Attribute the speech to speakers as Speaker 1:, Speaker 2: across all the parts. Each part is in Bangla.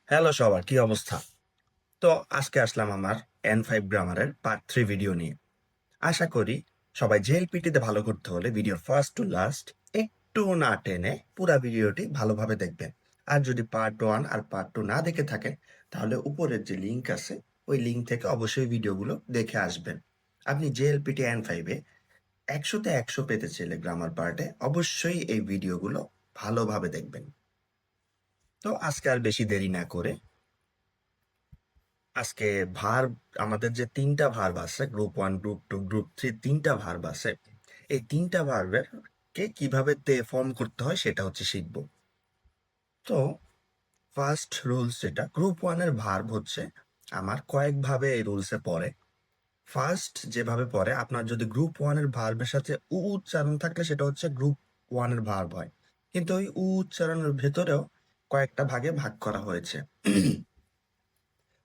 Speaker 1: হ্যালো সবার, কি অবস্থা? তো আজকে আসলাম আমার N5 গ্রামারের পার্ট 3 ভিডিও নিয়ে। আশা করি সবাই জেএলপিটিতে ভালো করতে হলে ভিডিওর ফার্স্ট টু লাস্ট একটু না টেনে পুরা ভিডিওটি ভালোভাবে দেখবেন। আর যদি পার্ট 1 আর পার্ট 2 না দেখে থাকেন, তাহলে উপরের যে লিঙ্ক আছে ওই লিঙ্ক থেকে অবশ্যই ভিডিওগুলো দেখে আসবেন। আপনি জেএলপিটি N5-এ 100-তে 100 পেতে চাইলে গ্রামার পার্টে অবশ্যই এই ভিডিওগুলো ভালোভাবে দেখবেন। তো আজকে আর বেশি দেরি না করে আজকে ভার্ব, আমাদের যে তিনটা ভার্ব আছে, গ্রুপ 1, গ্রুপ 2, গ্রুপ 3, তিনটা ভার্ব আছে। এই তিনটা ভার্বের কে কিভাবে তে ফর্ম করতে হয় সেটা হচ্ছে শিখবো। তো ফার্স্ট রুলস, যেটা গ্রুপ 1-এর ভার্ব হচ্ছে আমার কয়েকভাবে এই রুলসে পড়ে। ফার্স্ট যেভাবে পড়ে, আপনার যদি গ্রুপ 1-এর ভার্বের সাথে উচ্চারণ থাকলে সেটা হচ্ছে গ্রুপ 1-এর ভার্ব হয়। কিন্তু ওই উচ্চারণের ভেতরেও কয়েকটা ভাগে ভাগ করা হয়েছে।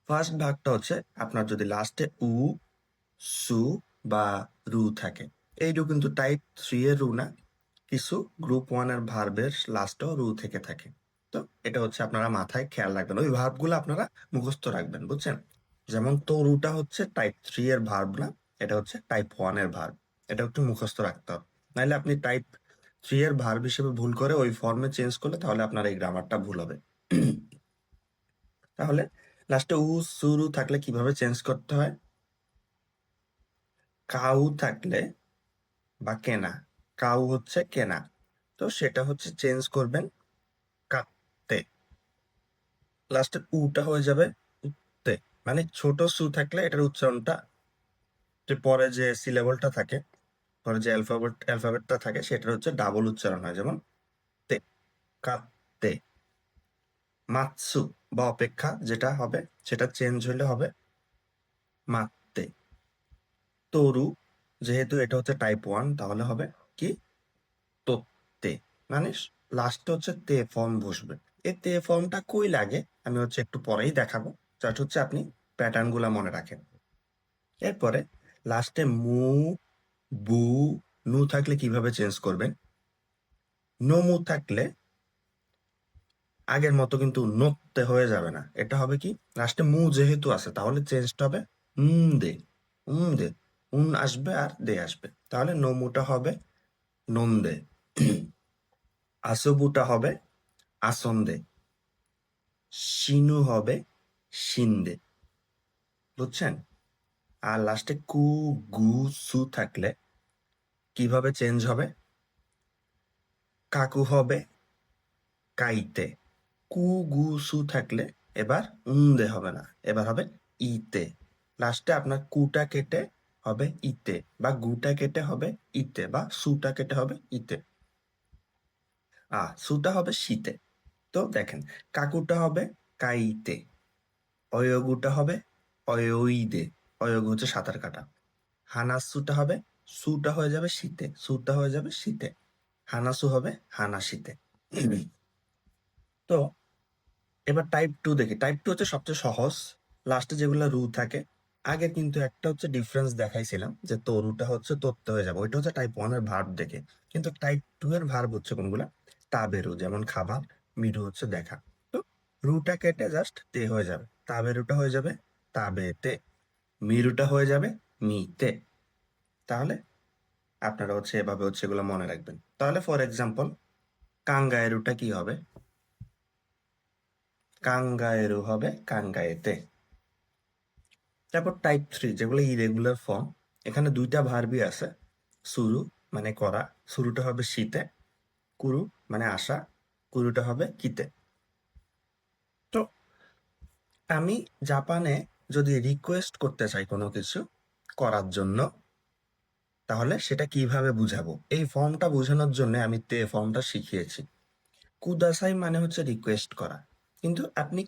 Speaker 1: ফার্স্ট ভাগটা হচ্ছে আপনার যদি লাস্টে সু বা রু থাকে। এইটু কিন্তু টাইপ 3 এর রু না, কিছু গ্রুপ 1-এর ভার্বের লাস্টেও রু থেকে থাকে। তো এটা হচ্ছে আপনারা মাথায় খেয়াল রাখবেন, ওই ভার্বগুলো আপনারা মুখস্থ রাখবেন, বুঝছেন? যেমন তরুটা হচ্ছে টাইপ 3 এর ভার্ব না, এটা হচ্ছে টাইপ 1-এর ভার্ব। এটা একটু মুখস্থ রাখতে হবে, নাহলে আপনি টাইপ 3 এর ভার্ব হিসেবে ভুল করে ওই ফর্মে চেঞ্জ করলে তাহলে আপনার এই গ্রামারটা ভুল হবে। তাহলে লাস্টে সুরু থাকলে কিভাবে চেঞ্জ করতে হয়? কাউ থাকলে বা কেনা, কাউ হচ্ছে কেনা, তো সেটা হচ্ছে চেঞ্জ করবেন কাতে। লাস্টে উটা হয়ে যাবে উতে। মানে ছোট সু থাকলে এটার উচ্চারণটা, যে পরে যে সিলেবলটা থাকে, পরে যে অ্যালফাবেটটা থাকে, সেটার হচ্ছে ডাবল উচ্চারণ হয়, যেমন তে, কাতে। মাতসু বা অপেক্ষা যেটা হবে, সেটা চেঞ্জ হলে হবে মাতে। তরু, যেহেতু এটা হচ্ছে টাইপ 1, তাহলে হবে কি? তোতে। মানে লাস্টে হচ্ছে তে ফর্ম বসবে। এই তে ফর্মটা কই লাগে আমি হচ্ছে একটু পরেই দেখাবো, জাস্ট হচ্ছে আপনি প্যাটার্ন গুলা মনে রাখেন। এরপরে লাস্টে মু, বু, নু থাকলে কিভাবে চেঞ্জ করবেন? নমু থাকলে আগের মতো কিন্তু নতে হয়ে যাবে না, এটা হবে কি, লাস্টে মু যেহেতু আছে তাহলে চেঞ্জটা হবে দে। দে, আসবে আর দে আসবে, তাহলে নমুটা হবে নন্দে। আসবুটা হবে আসন্দে। শিনু হবে শিন্দে, বুঝছেন? আর লাস্টে কু, গু, সু থাকলে কিভাবে চেঞ্জ হবে? কাকু হবে কাইতে। কু, গু, সু থাকলে এবার উন্দে হবে না, এবার হবে ইতে। লাস্টে আপনার কুটা কেটে হবে ইতে, বা গুটা কেটে হবে ইতে, বা সুটা কেটে হবে ইতে। সুটা হবে শীতে। তো দেখেন, কাকুটা হবে কাইতে, অয়গুটা হবে অয়ইদে। অয়গু হচ্ছে সাঁতার কাটা। হানাসুটা হবে, সুটা হয়ে যাবে শীতে, সুটা হয়ে যাবে শীতে। হানাসু হবে হানাশিতে। তো এবার টাইপ 2 দেখি। টাইপ 2 হচ্ছে সবচেয়ে সহজ, লাস্টে যেগুলো রু থাকে। আগে কিন্তু একটা হচ্ছে ডিফারেন্স দেখাইছিলাম, যে তরুটা হচ্ছে তত্তে হয়ে যাবে, ওইটা হচ্ছে টাইপ 1-এর ভার্ব দেখে। কিন্তু টাইপ 2-এর ভার্ব হচ্ছে কোনগুলা? তাবেরু, যেমন খাবার, মিরু হচ্ছে দেখা। তো রুটা কেটে জাস্ট তে হয়ে যাবে, তাবেরুটা হয়ে যাবে তাবেতে, মিরুটা হয়ে যাবে মিতে। তাহলে আপনারা হচ্ছে এভাবে হচ্ছে এগুলো মনে রাখবেন। তাহলে ফর এক্সাম্পল, কাঙ্গায়েরুটা কি হবে? কাঙ্গায়েরু হবে কাঙ্গায়েতে। তারপর টাইপ 3, যেগুলো ইরেগুলার ফর্ম, এখানে দুইটা ভার্বই আছে। শুরু মানে করা, শুরুটা হবে শীতে। কুরু মানে আসা, কুরুটা হবে কিতে। তো আমি জাপানে যদি রিকোয়েস্ট করতে চাই কোনো কিছু করার জন্য, তাহলে সেটা কিভাবে বুঝাবো? এই ফর্মটা বোঝানোর জন্য আমি তে ফর্মটা শিখিয়েছি। কুদাসাই মানে হচ্ছে রিকোয়েস্ট করা, কিন্তু আপনি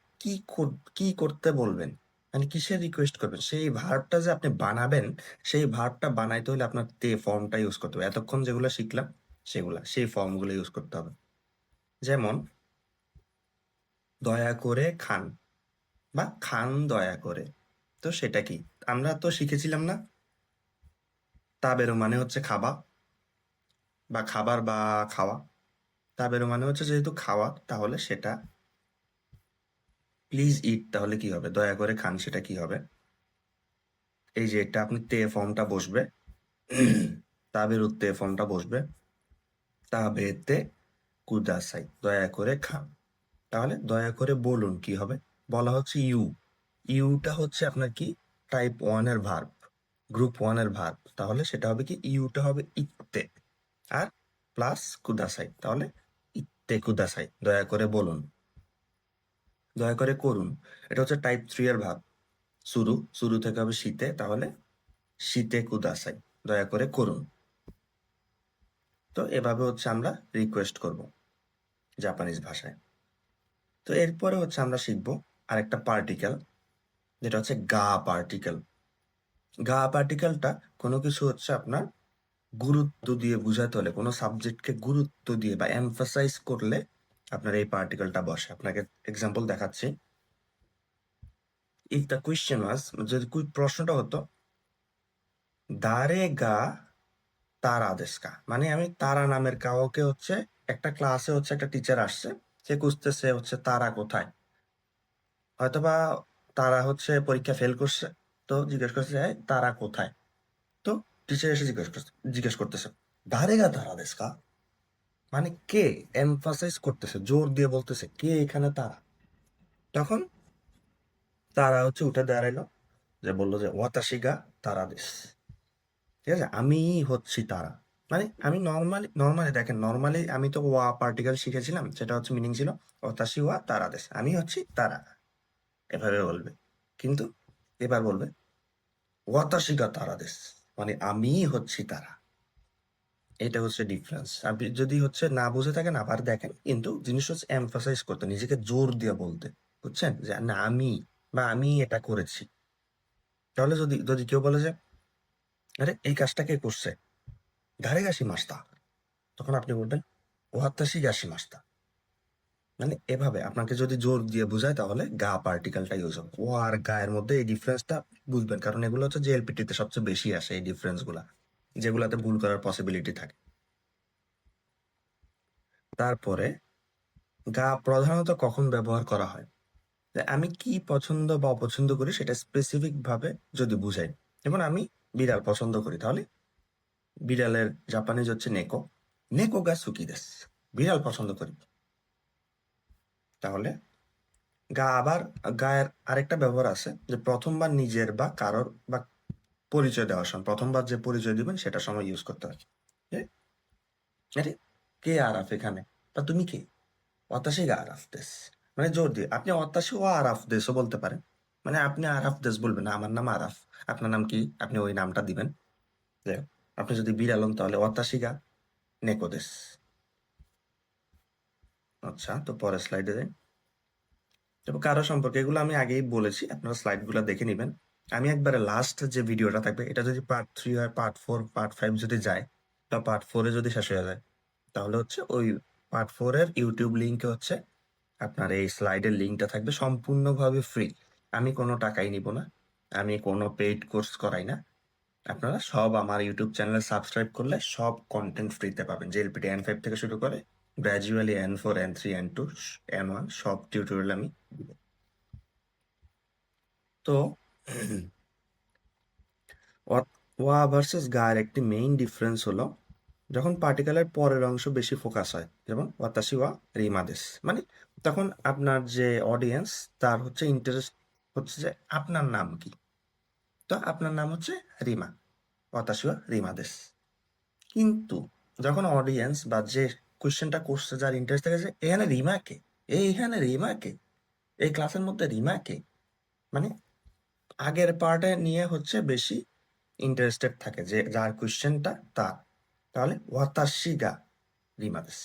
Speaker 1: কি করতে বলবেন, মানে কিসের রিকোয়েস্ট করবেন, সেই ভার্বটা যে আপনি বানাবেন, সেই ভার্বটা বানাইতে হলে আপনার তে ফর্মটা ইউজ করতে হবে। এতক্ষণ যেগুলো শিখলাম সেগুলা, সেই ফর্মগুলো ইউজ করতে হবে। যেমন দয়া করে খান, বা খান দয়া করে। তো সেটা কি আমরা তো শিখেছিলাম না? তাবেরো মানে হচ্ছে খাবা, বা খাবার, বা খাওয়া। তাবেরো মানে হচ্ছে যেহেতু খাওয়া, তাহলে সেটা প্লিজ ইট তাহলে কি হবে? দয়া করে খান, সেটা কি হবে? এই যে এটা আপনি তে ফর্মটা বসবে, তাবের উত্তে ফর্মটা বসবে, তাবেতে কুদাসাই, দয়া করে খান। তাহলে দয়া করে বলুন কি হবে? বলা হচ্ছে ইউ। ইউটা হচ্ছে আপনার কি? টাইপ 1 এর ভার্ব, গ্রুপ 1 এর ভার্ব। তাহলে সেটা হবে কি? ইউটা হবে ইত্তে, আর প্লাস কুদাসাই, তাহলে ইত্তে কুদাসাই, দয়া করে বলুন, দয়া করে করুন। এটা হচ্ছে টাইপ 3 এর ভার্ব, শুরু, শুরু থেকে হবে শীতে, তাহলে শীতে কুদাসাই, দয়া করে করুন। তো এভাবে হচ্ছে আমরা রিকোয়েস্ট করব জাপানিজ ভাষায়। তো এরপরে হচ্ছে আমরা শিখবো আরেকটা পার্টিকেল, যেটা হচ্ছে গা পার্টিকেল। গা পার্টিকেলটা কোনো কিছু হচ্ছে আপনার গুরুত্ব দিয়ে বুঝাতে হলে, কোনো সাবজেক্টকে গুরুত্ব দিয়ে বা এমফাসাইজ করলে আপনার এই পার্টিকেলটা বসে। আপনাকে এক্সাম্পল দেখাচ্ছি। ইফ দ্য কোয়েশ্চেন ওয়াজ, যদি প্রশ্নটা হতো দারে গা তারা দেশকা, মানে আমি তারা নামের কাউকে হচ্ছে একটা ক্লাসে হচ্ছে একটা টিচার আসছে, সে খুঁজতেছে হচ্ছে তারা কোথায়। হয়তোবা তারা হচ্ছে পরীক্ষা ফেল করছে, তো জিজ্ঞেস করছে "এই, তারা কোথায়?" তো টিচার এসে জিজ্ঞেস করতেছে দারেগা তারা দেশকা, মানে কে, এমফাসাইজ করতেছে, জোর দিয়ে বলতেছে কে এখানে তারা। তখন তারা হচ্ছে উঠে দাঁড়াইলো, যে বললো যে ওয়াতাশিগা তারা দেশ, ঠিক আছে, আমি হচ্ছি তারা। মানে আমি নর্মালি নর্মালি দেখেন, নর্মালি আমি তো ওয়া পার্টিকেল শিখেছিলাম, সেটা হচ্ছে মিনিং ছিল ওয়াতাশি ওয়া তারা দেশ, আমি হচ্ছি তারা, এভাবে বলবে। কিন্তু এবার বলবে ওয়াতাশিগা তারা দেশ, মানে আমি হচ্ছি তারা। এটা হচ্ছে ডিফারেন্স। আপনি যদি হচ্ছে না বুঝে থাকেন আবার দেখেন, কিন্তু জিনিস হচ্ছে এমফাসাইজ করতে, নিজেকে জোর দিয়ে বলতে, বুঝছেন, যে না আমি, বা আমি এটা করেছি। তাহলে যদি যদি কেউ বলে যে আরে এই কাজটা কে করছে, ধারে গাছি মাস্তা, তখন আপনি বলবেন ওহাত্তাশি গাছি মাস্তা। মানে এভাবে আপনাকে যদি জোর দিয়ে বোঝায়, তাহলে গা পার্টিকেলটা ইউজ হবে। ও আর গায়ের মধ্যে এই ডিফারেন্সটা বুঝবেন, কারণ এগুলো হচ্ছে জেএলপিটি তে সবচেয়ে বেশি আসে, এই ডিফারেন্স গুলা, যেগুলাতে ভুল করার পসিবিলিটি থাকে। তারপরে গা প্রধানত কখন ব্যবহার করা হয়? যে আমি কি পছন্দ বা অপছন্দ করি সেটা স্পেসিফিক ভাবে যদি বুঝাই। যেমন আমি বিড়াল পছন্দ করি, তাহলে বিড়ালের জাপানিজ হচ্ছে নেকো, নেকো গা সুকি দেস, বিড়াল পছন্দ করি। তাহলে গা আবার, গায়ের আরেকটা ব্যবহার আছে, যে প্রথমবার নিজের বা কারোর বা পরিচয় দেওয়ার সময়, প্রথমবার যে পরিচয় দিবেন সেটার সময় ইউজ করতে হয়। এ, আরে কে আরাফ এখানে, তা তুমি কে? অতাশি গা আরাফ দেস, মানে জোর দিয়ে আপনি অতাশি ও আরাফ দেশও বলতে পারেন। মানে আপনি আরাফ দেশ বলবেন না, আমার নাম আরাফ, আপনার নাম কি, আপনি ওই নামটা দিবেন। যে আপনি যদি বিড়াল হন তাহলে অতাশি গা নেকো দেশ। আচ্ছা, তো পরের স্লাইডে যাই। তবে কারো সম্পর্কে এগুলো আমি আগেই বলেছি, আপনারা স্লাইডগুলো দেখে নেবেন। আমি একবারে লাস্ট যে ভিডিওটা থাকবে, এটা যদি পার্ট 3 হয়, পার্ট 4, পার্ট 5 যদি যায়, বা পার্ট 4 এ যদি শেষ হয়ে যায়, তাহলে হচ্ছে ওই পার্ট 4 এর ইউটিউব লিঙ্কে হচ্ছে আপনার এই স্লাইডের লিঙ্কটা থাকবে, সম্পূর্ণভাবে ফ্রি। আমি কোনো টাকাই নিব না, আমি কোনো পেইড কোর্স করাই না। আপনারা সব আমার ইউটিউব চ্যানেলে সাবস্ক্রাইব করলে সব কন্টেন্ট ফ্রিতে পাবেন, জেএলপিটি N5 থেকে শুরু করে gradually N4, N3, N2, N1 সব টিউটোরিয়াল আমি দিব। তো ওয়া ভার্সেস গায়ের একটি মেইন ডিফারেন্স হলো যখন পার্টিকেলের পরের অংশ বেশি ফোকাস হয়, যেমন ওয়াতাশি ওয়া রিমাদেস, মানে তখন আপনার যে অডিয়েন্স, তার হচ্ছে ইন্টারেস্ট হচ্ছে যে আপনার নাম কি। তো আপনার নাম হচ্ছে রিমা, ওয়াতাশি ওয়া রিমাদেস। কিন্তু যখন অডিয়েন্স বা যে কোয়েশ্চেনটা করছে, যার ইন্টারেস্ট থাকে যে এখানে রিমা কে, এইখানে রিমা কে, এই ক্লাসের মধ্যে রিমা কে, মানে আগের পার্টে নিয়ে হচ্ছে বেশি ইন্টারেস্টেড থাকে, যে যার কোয়েশ্চেনটা তার। তাহলে ওয়াতাশিগা রিমাদেস,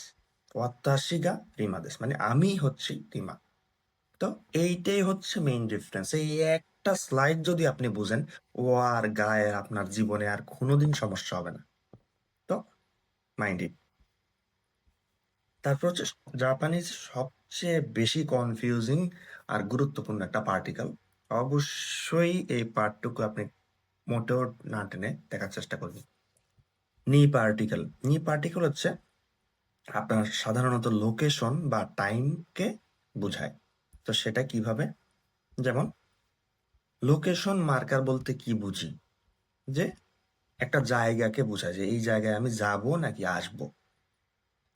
Speaker 1: ওয়াতাশিগা রিমাদেস, মানে আমি হচ্ছি রিমা। তো এইটাই হচ্ছে মেইন ডিফারেন্স। এই একটা স্লাইড যদি আপনি বুঝেন, ও আর গায়ে আপনার জীবনে আর কোনোদিন সমস্যা হবে না। তো মাইন্ড ইট। তারপর হচ্ছে জাপানিজ সবচেয়ে বেশি কনফিউজিং আর গুরুত্বপূর্ণ একটা পার্টিকেল। অবশ্যই এই পার্টটুকু আপনি মোটেও না টেনে দেখার চেষ্টা করবেন। নি পার্টিকেল, নি পার্টিকেল হচ্ছে আপনার সাধারণত লোকেশন বা টাইমকে বোঝায়। তো সেটা কিভাবে? যেমন লোকেশন মার্কার বলতে কি বুঝি? যে একটা জায়গাকে বোঝায় যে এই জায়গায় আমি যাব নাকি আসবো।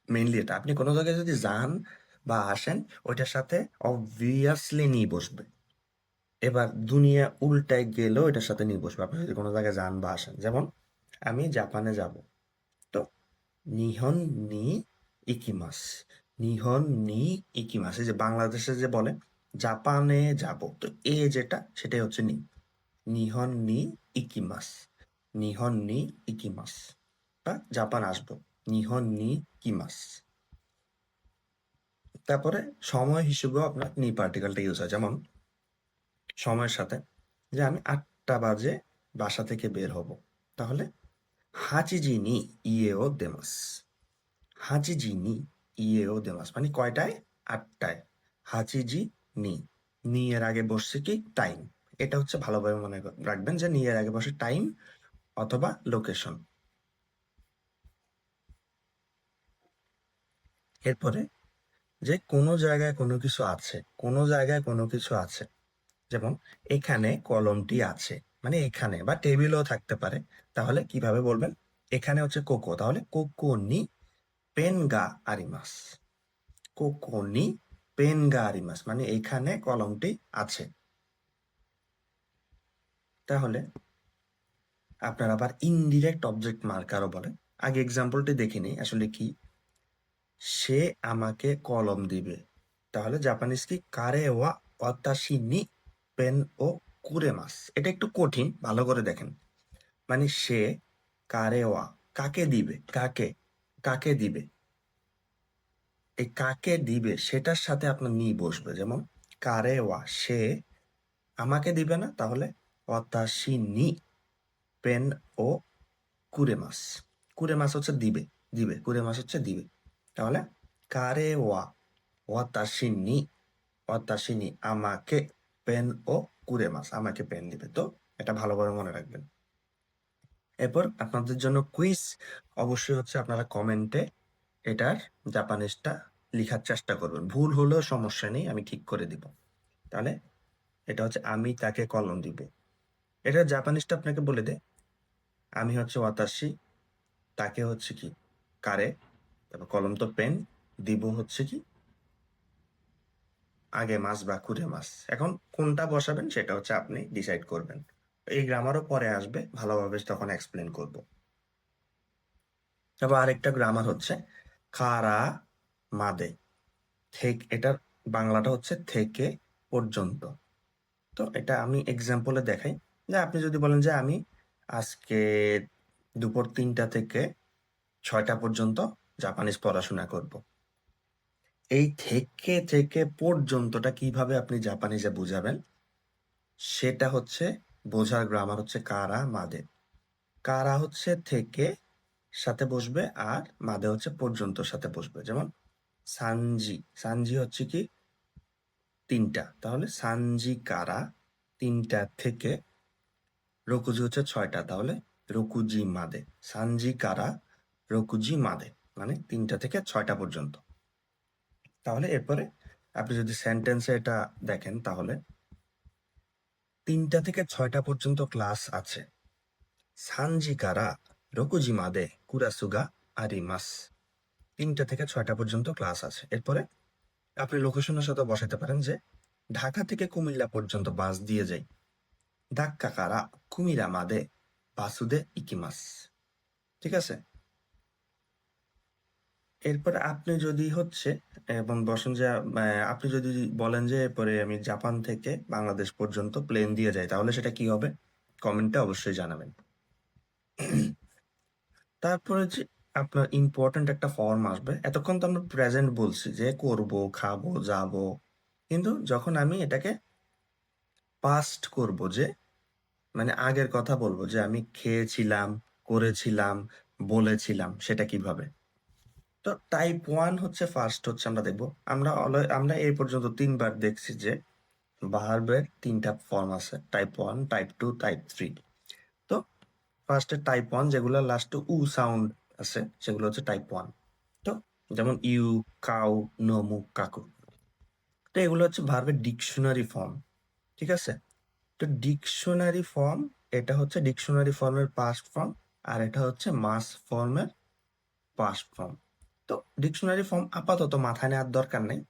Speaker 1: মেইনলি এটা, আপনি কোনো জায়গায় যদি যান বা আসেন, ওইটার সাথে অবভিয়াসলি নিয়ে বসবে। এবার দুনিয়া উল্টায় গেলেও এটার সাথে নিয়ে বসবে, আপনি যদি কোনো জায়গায় যান বা আসেন। যেমন আমি জাপানে যাব, তো নিহন নি ইকিমাস, নিহন নি ইকিমাস, এই যে বাংলাদেশে যে বলে জাপানে যাব, তো এ যেটা সেটাই হচ্ছে নি, নিহন নি ইকিমাস, নিহন নি ইকিমাস, বা জাপান আসবো, নিহন নি কিমাস। তারপরে সময় হিসেবেও আপনার নি পার্টিকেলটা ইউজ হয়। যেমন সময়ের সাথে, যে আমি 8টা বাজে বাসা থেকে বের হব, তাহলে হাচিজি নি ইয়েও দেমাস, হাচিজি নি ইয়েও দেমাস, মানে কয়টায়? 8টায়। হাচিজি নি, নি এর আগে বসছে কি টাইম, এটা হচ্ছে ভালোভাবে মনে রাখবেন যে নি এর আগে বসে টাইম অথবা লোকেশন। এরপরে যে কোনো জায়গায় কোনো কিছু আছে, কোনো জায়গায় কোনো কিছু আছে, যেমন এখানে কলমটি আছে, মানে এখানে, বা টেবিলও থাকতে পারে, তাহলে কিভাবে বলবেন? এখানে হচ্ছে কোকো, তাহলে কোকো নি পেন গা আরিমাস, কোকো নি পেন গা আরিমাস, মানে এখানে কলমটি আছে। তাহলে আপনার আবার ইনডিরেক্ট অবজেক্ট মার্কারও বলে। আগে এক্সাম্পলটি দেখে নিই আসলে কি। সে আমাকে কলম দিবে, তাহলে জাপানিজ কি? কারে ওয়া ওয়াতাশি নি পেন ও কুরেমাস। এটা একটু কঠিন, ভালো করে দেখেন। মানে সে কারে ওয়া, কাকে দিবে, কাকে, কাকে দিবে, এই কাকে দিবে সেটার সাথে আপনার নি বসবে। যেমন কারে ওয়া, সে আমাকে দিবে না, তাহলে ওয়াতাশি নি পেন ও কুরেমাস, কুরেমাস হচ্ছে দিবে, দিবে, কুরেমাস হচ্ছে দিবে। তাহলে কারে ওয়া ওয়াতাশি নি, ওয়াতাশি নি আমাকে পেন ও কুরেমাস, আমাকে পেন দিবে। তো এটা ভালোভাবে মনে রাখবেন। এরপর আপনাদের জন্য কুইজ, অবশ্যই হচ্ছে আপনারা কমেন্টে এটার জাপানিজটা লিখার চেষ্টা করবেন, ভুল হলেও সমস্যা নেই, আমি ঠিক করে দিব। তাহলে এটা হচ্ছে আমি তাকে কলম দিব, এটা জাপানিজটা আপনাকে বলে দে। আমি হচ্ছে ওয়াতাশি, তাকে হচ্ছে কি কারে, তারপর কলম তো পেন, দিব হচ্ছে কি আগে মাস বা কুরে মাস। এখন কোনটা বসাবেন সেটা হচ্ছে আপনি ডিসাইড করবেন। এই গ্রামারও পরে আসবে, ভালোভাবে তখন এক্সপ্লেন করব। তারপর আরেকটা গ্রামার হচ্ছে খারা মাদে, থেকে, এটার বাংলাটা হচ্ছে থেকে পর্যন্ত। তো এটা আমি এক্সাম্পলে দেখাই, যে আপনি যদি বলেন যে আমি আজকে দুপুর 3টা থেকে 6টা পর্যন্ত জাপানিজ পড়াশোনা করব, এই থেকে থেকে পর্যন্তটা কিভাবে আপনি জাপানিজে বুঝাবেন, সেটা হচ্ছে বোঝার গ্রামার হচ্ছে কারা মাদে। কারা হচ্ছে থেকে সাথে বসবে, আর মাদে হচ্ছে পর্যন্ত সাথে বসবে। যেমন সানজি, সানজি হচ্ছে কি 3টা, তাহলে সানজি কারা 3টা থেকে, রকুজি হচ্ছে 6টা, তাহলে রকুজি মাদে, সানজি কারা রকুজি মাদে, মানে 3টা থেকে 6টা পর্যন্ত। তাহলে এরপরে আপনি যদি সেন্টেন্সে এটা দেখেন, তাহলে 3টা থেকে 6টা পর্যন্ত ক্লাস আছে, সানজি কারা রকুজি মাদে কুরাসুগা আরিমাস, 3টা থেকে 6টা পর্যন্ত ক্লাস আছে। এরপরে আপনি লোকেশনের সাথে বসাতে পারেন যে ঢাকা থেকে কুমিল্লা পর্যন্ত বাস দিয়ে যাই, ধাক্কা কারা কুমিরা মাদে বাসুদে ইকিমাস। ঠিক আছে? এরপরে আপনি যদি হচ্ছে এবং বসেন যে আপনি যদি বলেন যে পরে আমি জাপান থেকে বাংলাদেশ পর্যন্ত প্লেন দিয়ে যাই, তাহলে সেটা কি হবে? কমেন্টে অবশ্যই জানাবেন। তারপরে যে আপনার ইম্পর্ট্যান্ট একটা ফর্ম আসবে। এতক্ষণ তো আমরা প্রেজেন্ট বলছি যে করব, খাবো, যাব, কিন্তু যখন আমি এটাকে পাস্ট করব, যে মানে আগের কথা বলবো, যে আমি খেয়েছিলাম, করেছিলাম, বলেছিলাম, সেটা কিভাবে? তো টাইপ 1 হচ্ছে ফার্স্ট হচ্ছে আমরা দেখবো। আমরা এই পর্যন্ত 3বার দেখছি যে ভার্বের 3টা ফর্ম আছে, টাইপ 1, টাইপ 2, টাইপ 3। তো ফার্স্টে টাইপ 1, যেগুলো লাস্টে উ সাউন্ড আছে, সেগুলো হচ্ছে টাইপ 1। তো যেমন ইউ, কাউ, নোমু, কাকু। তো এগুলো হচ্ছে ভার্বের ডিকশনারি ফর্ম, ঠিক আছে? তো ডিকশনারি ফর্ম, এটা হচ্ছে ডিকশনারি ফর্মের পাস্ট ফর্ম, আর এটা হচ্ছে মাস ফর্মের পাস্ট ফর্ম। তো ডিকশনারি ফর্ম আপাতত মাথায় নেওয়ার দরকার নেই,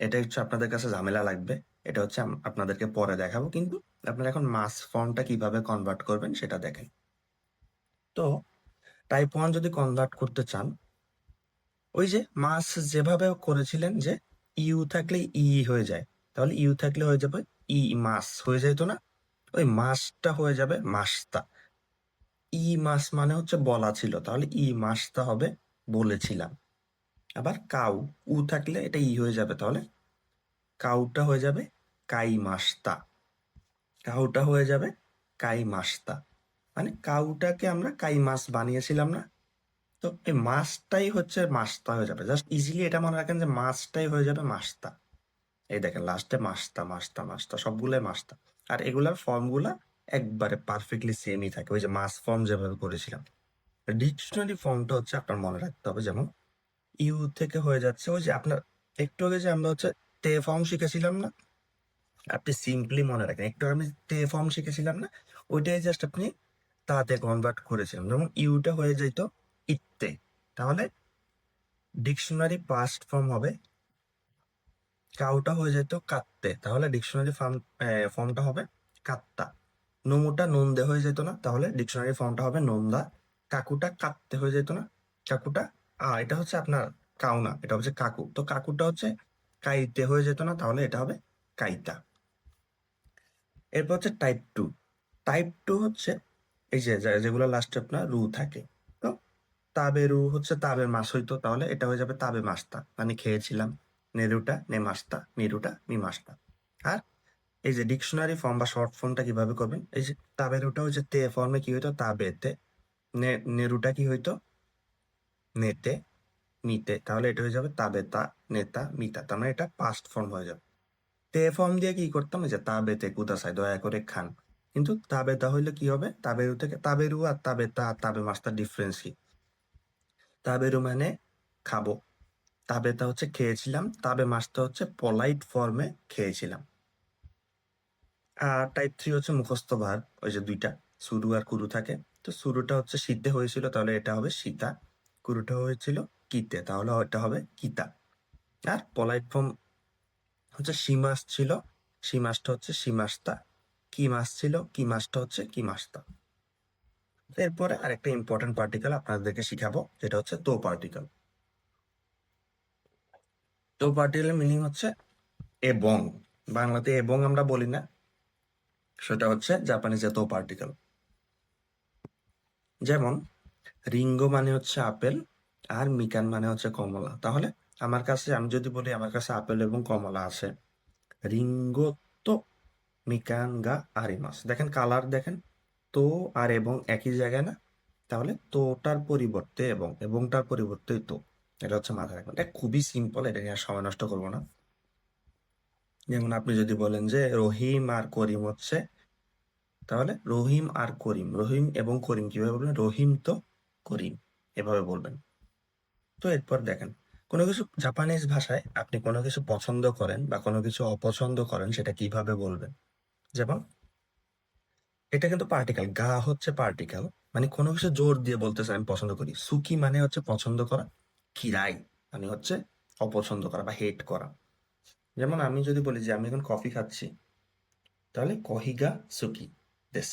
Speaker 1: এটা হচ্ছে আপনাদের কাছে ঝামেলা লাগবে, এটা হচ্ছে আপনাদেরকে পরে দেখাবো, কিন্তু আপনারা এখন মাস ফর্মটা কিভাবে কনভার্ট করবেন সেটা দেখেন। তো টাইপ 1 যদি কনভার্ট করতে চান, ওই যে মাস যেভাবে করেছিলেন যে ইউ থাকলে ই হয়ে যায়, তাহলে ইউ থাকলে হয়ে যাবে ই, মাস হয়ে যাইতো না? ওই মাসটা হয়ে যাবে মাসতা। ই মাস মানে হচ্ছে বলা ছিল, তাহলে ই মাসটা হবে বলেছিলাম। আবার কাউ, উ থাকলে এটা ই হয়ে যাবে, তাহলে কাউটা হয়ে যাবে কাই মাসতা। কাউটা হয়ে যাবে কাই মাসতা, মানে কাউটাকে আমরা কাই মাস বানিয়েছিলাম না? তো এই মাসটাই হচ্ছে মাসতা হয়ে যাবে। জাস্ট ইজিলি এটা মনে রাখেন যে মাসটাই হয়ে যাবে মাসতা। এই দেখেন লাস্টে মাসতা মাসতা মাসতা সবগুলোই মাসতা। আর এগুলার ফর্মগুলা একবারে পারফেক্টলি সেমই থাকে, ওই যে মাস ফর্ম যেভাবে করেছিলাম। ডিকশনারি ফর্মটা হচ্ছে আপনার মনে রাখতে হবে, যেমন ইউ থেকে হয়ে যাচ্ছে ওই যে আপনার একটু আগে যে আমরা হচ্ছে তে ফর্ম শিখেছিলাম না, আপনি সিম্পলি মনে রাখেন, একটু আমি তে ফর্ম শিখেছিলাম না, ওইটাই জাস্ট আপনি তাতে কনভার্ট করেছিলাম। যেমন ইউটা হয়ে যেত ইত্তে, তাহলে ডিকশনারি পাস্ট ফর্ম হবে কাউটা হয়ে যেত কাত্তে, তাহলে ডিকশনারি ফর্মটা হবে কাত্তা। নমুটা নন্দে হয়ে যেত না, তাহলে ডিকশনারি ফর্মটা হবে নন্দা। কাকুটা কাত্তে হয়ে যেত না, কাকুটা এটা হচ্ছে আপনার কাউ না, এটা হচ্ছে কাকু, তো কাকুটা হচ্ছে কাইতে হয়ে যেত না, তাহলে এটা হবে কাইতা। এরপর হচ্ছে টাইপ 2। টাইপ 2 হচ্ছে এই যে যেগুলো লাস্টে আপনার রু থাকে। তো তাবে রু হচ্ছে তাবের মাস হইতো, তাহলে এটা হয়ে যাবে তাবে মাস্তা, মানে খেয়েছিলাম। নেরুটা নে মাস্তা, নিরুটা মি মাস্তা। আর এই যে ডিকশনারি ফর্ম বা শর্ট ফর্মটা কিভাবে করবেন, এই যে তাবেরুটা হচ্ছে তে ফর্মে কি হইতো তাবেতে, নেরুটা কি হইতো নেতে মিতে, তাহলে এটা হয়ে যাবে তাবেতা নেতা মিতা, তার মানে এটা পাস্ট ফর্ম হয়ে যাবে। তে ফর্ম দিয়ে কি করতাম, এই যে তাবেতে কুদাসাই দয়া করে খান, কিন্তু তাবেতা হইলে কি হবে, তাবেরু থেকে তাবেরু আর তাবেতা আর তাবে মাস্টার ডিফারেন্স কি? তাবেরু মানে খাবো, তাবেতা হচ্ছে খেয়েছিলাম, তাবে মাস্টার হচ্ছে পলাইট ফর্মে খেয়েছিলাম। আর টাইপ 3 হচ্ছে মুখস্থ ভার্ব, ওই যে দুইটা সুরু আর কুরু থাকে। তো সুরুটা হচ্ছে শীতে হয়েছিল, তাহলে এটা হবে সীতা। কুরুটা হয়েছিল কিতে, তাহলে এটা হবে কিতা। আর পলাইট ফর্ম হচ্ছে সীমাস ছিল, সীমাসটা হচ্ছে সীমাস্তা। কি মাস ছিল, কি মাসটা হচ্ছে কি মাস্তা। এরপরে আরেকটা ইম্পর্টেন্ট পার্টিকেল আপনাদেরকে শিখাবো, যেটা হচ্ছে তো পার্টিকেল। তো পার্টিকেলের মিনিং হচ্ছে এবং। বাংলাতে এবং আমরা বলি না, সেটা হচ্ছে জাপানিজে তো পার্টিকেল। যেমন রিঙ্গো মানে হচ্ছে আপেল, আর মিকান মানে হচ্ছে কমলা। তাহলে আমার কাছে, আমি যদি বলি আমার কাছে আপেল এবং কমলা আছে, রিঙ্গো তো মিকান গা আরিমাস, দেখেন কালার দেখেন, তো আর এবং একই জায়গায় না? তাহলে তোটার পরিবর্তে এবং, এবংটার পরিবর্তে তো। এটা হচ্ছে মাথায় রাখবেন, এটা খুবই সিম্পল, এটা নিয়ে আর সময় নষ্ট করবো না। যেমন আপনি যদি বলেন যে রহিম আর করিম হচ্ছে, তাহলে রহিম আর করিম, রহিম এবং করিম কিভাবে বলবেন, রহিম তো করিম, এভাবে বলবেন। তো এরপর দেখেন, কোনো কিছু জাপানিজ ভাষায় আপনি কোনো কিছু পছন্দ করেন বা কোনো কিছু অপছন্দ করেন, সেটা কিভাবে বলবেন? যেমন এটা কিন্তু পার্টিকেল, গা হচ্ছে পার্টিকেল, মানে কোনো কিছু জোর দিয়ে বলতেছে আমি পছন্দ করি। সুকি মানে হচ্ছে পছন্দ করা, কিরাই মানে হচ্ছে অপছন্দ করা বা হেট করা। যেমন আমি যদি বলি যে আমি এখন কফি খাচ্ছি, তাহলে কহিগা সুকি দেস।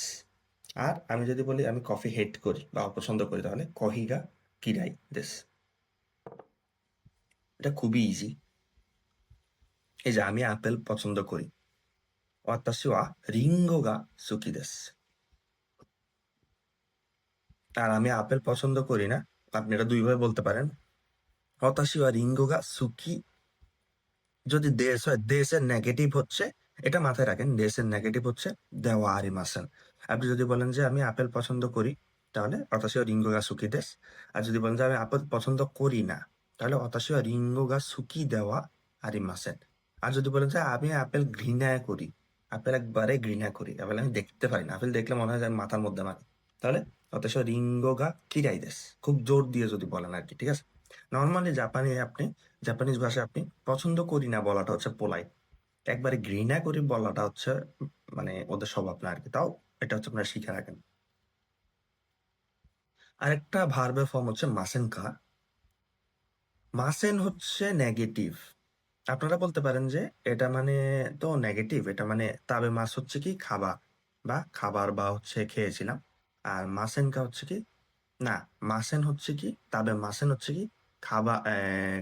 Speaker 1: আর আমি যদি বলি আমি কফি হেট করি বা অপছন্দ করি, তাহলে কহিগা কিরাই দেস। এটা খুবই ইজি। এই যে আমি আপেল পছন্দ করি, ওয়াতাশি ওয়া রিঙ্গো গা সুকি দেস। আর আমি আপেল পছন্দ করি না, আপনি এটা দুইভাবে বলতে পারেন, ওয়াতাশি ওয়া রিঙ্গো গা সুকি। যদি দেশ হয়, দেশের নেগেটিভ হচ্ছে, এটা মাথায় রাখেন, দেশের নেগেটিভ হচ্ছে দেওয়া আরিমাসেন। আপনি যদি বলেন যে আমি আপেল পছন্দ করি, তাহলে অতাশিও রিঙ্গো গা সুকি দেশ। আর যদি বলেন যে আমি আপেল পছন্দ করি না, তাহলে অতাশিও রিঙ্গো গা সুকি দেওয়া আরিমাসেন। আর যদি বলেন যে আমি আপেল ঘৃণা করি, আপেল একবারে ঘৃণা করি, আপেল আমি দেখতে পারি না, আপেল দেখলে মনে হয় যে আমি মাথার মধ্যে মারি, তাহলে অতাশিও রিঙ্গো গা কিরাই দেশ। খুব জোর দিয়ে যদি বলেন আর কি, ঠিক আছে? নর্মালি জাপানিজ ভাষায় আপনি পছন্দ করি না বলাটা হচ্ছে পোলাইট, একবারে ঘৃণা করে বলাটা হচ্ছে মানে ওদের স্বভাব না আর কি। তাও এটা হচ্ছে আপনারা শিখে রাখেন। আরেকটা ভার্বের ফর্ম হচ্ছে মাসেনকা। মাসেন হচ্ছে নেগেটিভ। আপনারা বলতে পারেন যে এটা মানে তো নেগেটিভ, এটা মানে তাবে মাস হচ্ছে কি খাবা বা খাবার বা হচ্ছে খেয়েছিলাম। আর মাসেনকা হচ্ছে কি না, মাসেন হচ্ছে কি তাবে মাসেন হচ্ছে কি খাবা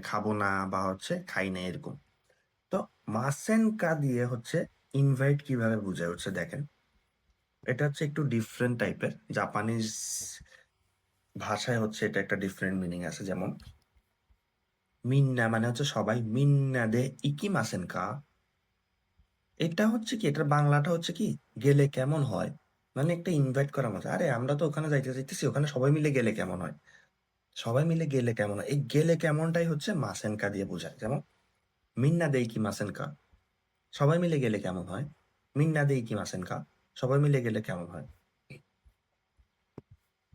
Speaker 1: খাবো না বা হচ্ছে খাই না এরকম। তো মাসেনকা দিয়ে হচ্ছে ইনভাইট কিভাবে বোঝায় হচ্ছে দেখেন, এটা হচ্ছে একটু ডিফারেন্ট টাইপের। জাপানিজ ভাষায় হচ্ছে এটা একটা ডিফারেন্ট মিনিং আছে। যেমন মিন্না মানে হচ্ছে সবাই, মিন্না দে ইকিমাসেন কা, এটা হচ্ছে কি এটার বাংলাটা হচ্ছে কি গেলে কেমন হয়, মানে একটা ইনভাইট করা মতো। আরে আমরা তো ওখানে যাইতে যাইতেছি, ওখানে সবাই মিলে গেলে কেমন হয়, সবাই মিলে গেলে কেমন হয়, এই গেলে কেমনটাই হচ্ছে মাসেনকা দিয়ে বোঝায়। যেমন মিন্না দেই কি মাসেনকা, সবাই মিলে গেলে কেমন হয়। মিন্না দেই কি মাসেনকা, সবাই মিলে গেলে কেমন হয়।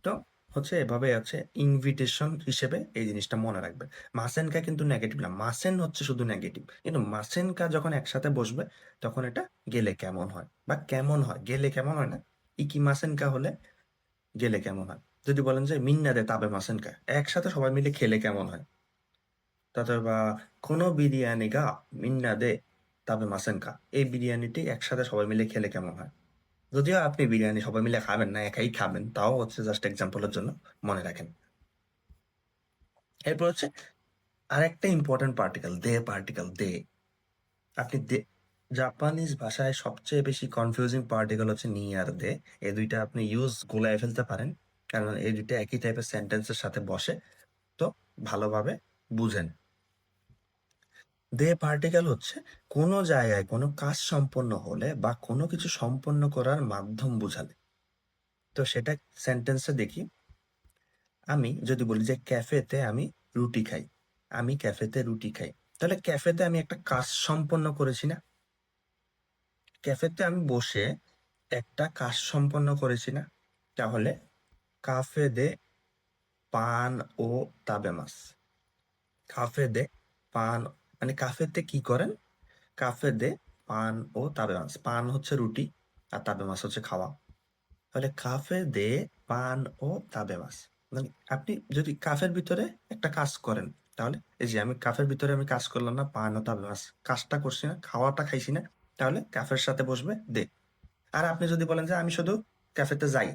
Speaker 1: তো হচ্ছে এভাবে আছে ইনভিটেশন হিসেবে এই জিনিসটা মনে রাখবে। মাসেনকা কিন্তু নেগেটিভ না, মাসেন হচ্ছে শুধু নেগেটিভ, কিন্তু মাসেনকা যখন একসাথে বসবে তখন এটা গেলে কেমন হয় বা কেমন হয়, গেলে কেমন হয় না। ইকি মাসেনকা হলে গেলে কেমন হয়। যদি বলেন যে মিন্না দে তাবে মাসেনকা, একসাথে সবাই মিলে খেলে কেমন হয়। অথবা কোনো বিরিয়ানি গা মিন্না দে তাবে মাসেনকা, এই বিরিয়ানিটি একসাথে সবাই মিলে খেলে কেমন হয়। যদিও আপনি বিরিয়ানি সবাই মিলে খাবেন না, একাই খাবেন, তাও হচ্ছে জাস্ট এক্সাম্পলের জন্য মনে রাখেন। এরপর হচ্ছে আরেকটা ইম্পর্টেন্ট পার্টিকেল, দে পার্টিকেল, দে। আপনি দে, জাপানিজ ভাষায় সবচেয়ে বেশি কনফিউজিং পার্টিকেল হচ্ছে নি আর দে। এই দুইটা আপনি ইউজ গোলায় ফেলতে পারেন, কারণ এই দুইটা একই টাইপের সেন্টেন্সের সাথে বসে। তো ভালোভাবে বুঝেন। দে পার্টিকেল হচ্ছে কোনো জায়গায় কোনো কাজ সম্পন্ন হলে বা কোনো কিছু সম্পন্ন করার মাধ্যম বোঝালে। তো সেটা সেন্টেন্সে দেখি। আমি যদি বলি যে ক্যাফেতে আমি রুটি খাই, আমি ক্যাফেতে রুটি খাই, তাহলে ক্যাফেতে আমি একটা কাজ সম্পন্ন করেছি না। ক্যাফেতে আমি বসে একটা কাজ সম্পন্ন করেছি না। তাহলে কাফে দে পান ও তাবেমাস। কাফে দে পান মানে কাফেতে কি করেন, কাফে দে পান ও তাবেমাস, পান হচ্ছে রুটি আর তাবেমাস হচ্ছে খাওয়া। তাহলে কাফে দে পান ও তাবেমাস, মানে আপনি যদি কাফের ভিতরে একটা কাজ করেন, তাহলে এই যে আমি কাফের ভিতরে আমি কাজ করলাম না, পান ও তাবেমাস, কাজটা করছি না, খাওয়াটা খাইছি না, তাহলে কাফের সাথে বসবে দে। আর আপনি যদি বলেন যে আমি শুধু ক্যাফেতে যাই,